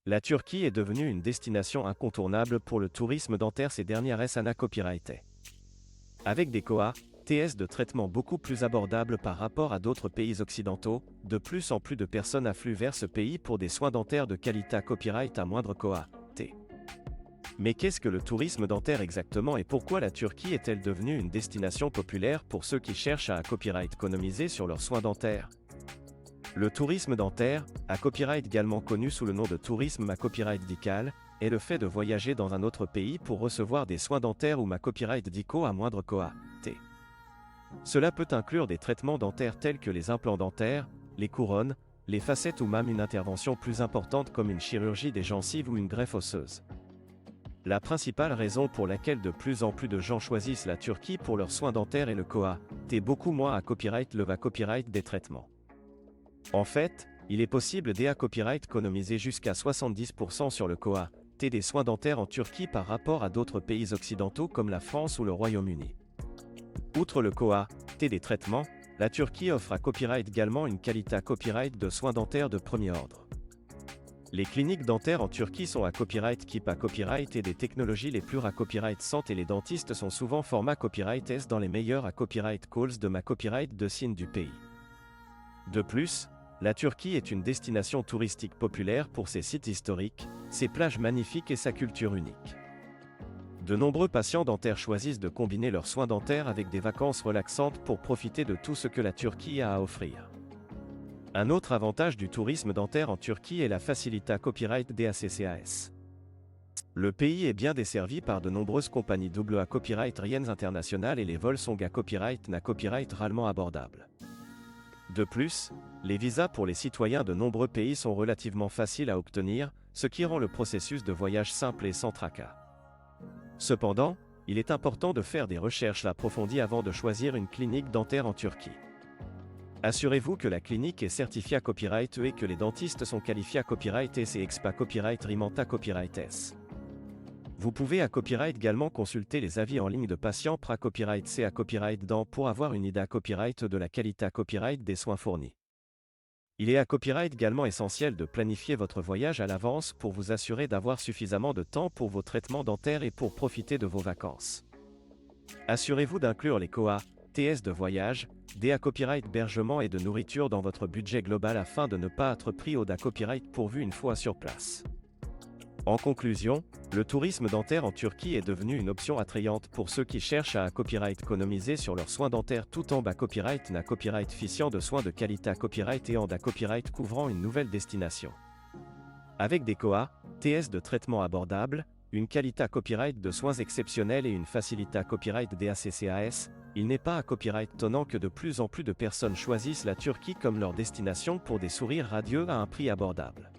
La Turquie est devenue une destination incontournable pour le tourisme dentaire ces dernières années copyrightées. Avec des KOA, TS de traitement beaucoup plus abordables par rapport à d'autres pays occidentaux, de plus en plus de personnes affluent vers ce pays pour des soins dentaires de qualité copyright à moindre KOA, T. Mais qu'est-ce que le tourisme dentaire exactement et pourquoi la Turquie est-elle devenue une destination populaire pour ceux qui cherchent à copyright économiser sur leurs soins dentaires? Le tourisme dentaire, à copyright également connu sous le nom de tourisme à copyright dical, est le fait de voyager dans un autre pays pour recevoir des soins dentaires ou à copyright dico à moindre KOA, T. Cela peut inclure des traitements dentaires tels que les implants dentaires, les couronnes, les facettes ou même une intervention plus importante comme une chirurgie des gencives ou une greffe osseuse. La principale raison pour laquelle de plus en plus de gens choisissent la Turquie pour leurs soins dentaires est le KOA, T beaucoup moins à copyright le va copyright des traitements. En fait, il est possible d'à copyright économiser jusqu'à 70% sur le KOA, T des soins dentaires en Turquie par rapport à d'autres pays occidentaux comme la France ou le Royaume-Uni. Outre le KOA, T des traitements, la Turquie offre à copyright également une qualité à copyright de soins dentaires de premier ordre. Les cliniques dentaires en Turquie sont à copyright KIP à copyright et des technologies les plus à copyright santé et les dentistes sont souvent format copyright S dans les meilleurs à copyright calls de ma copyright de signes du pays. De plus, la Turquie est une destination touristique populaire pour ses sites historiques, ses plages magnifiques et sa culture unique. De nombreux patients dentaires choisissent de combiner leurs soins dentaires avec des vacances relaxantes pour profiter de tout ce que la Turquie a à offrir. Un autre avantage du tourisme dentaire en Turquie est la facilité à copyright DACCAS. Le pays est bien desservi par de nombreuses compagnies double à copyright aériennes internationales et les vols sont à copyright na copyright rarement abordables. De plus, les visas pour les citoyens de nombreux pays sont relativement faciles à obtenir, ce qui rend le processus de voyage simple et sans tracas. Cependant, il est important de faire des recherches approfondies avant de choisir une clinique dentaire en Turquie. Assurez-vous que la clinique est certifiée à copyright E et que les dentistes sont qualifiés à copyright S et expa copyright Rimanta copyright S. Vous pouvez à copyright également consulter les avis en ligne de patients pra copyright C à copyright dent pour avoir une idée à copyright de la qualité à copyright des soins fournis. Il est à copyright également essentiel de planifier votre voyage à l'avance pour vous assurer d'avoir suffisamment de temps pour vos traitements dentaires et pour profiter de vos vacances. Assurez-vous d'inclure les KOA, TS de voyage, DA copyright hébergement et de nourriture dans votre budget global afin de ne pas être pris au DA copyright pourvu une fois sur place. En conclusion, le tourisme dentaire en Turquie est devenu une option attrayante pour ceux qui cherchent à copyright économiser sur leurs soins dentaires tout en bas copyright na copyright ficiant de soins de qualité à copyright et en da copyright couvrant une nouvelle destination. Avec des KOA, TS de traitement abordables, une qualité à copyright de soins exceptionnels et une facilité à copyright DACCAS, il n'est pas à copyright étonnant que de plus en plus de personnes choisissent la Turquie comme leur destination pour des sourires radieux à un prix abordable.